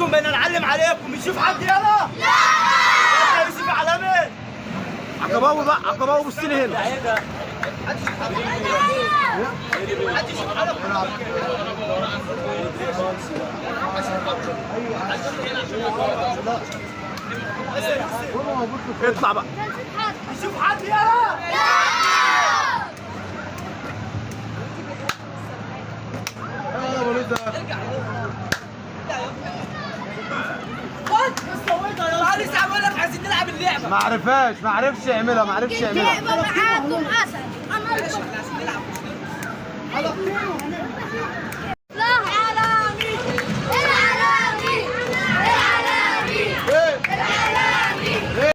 انتم بدنا نعلم عليكم. نشوف حد يلا. لا يا يوسف علامه عقباوي بقى، عقباوي بص لي هنا. اطلع بقى. نشوف حد يلا. تعالى لسه بقول لك عايزين نلعب اللعبه. ما عرفش يعملها، ما عرفش يعملها. معاكم اسد. انا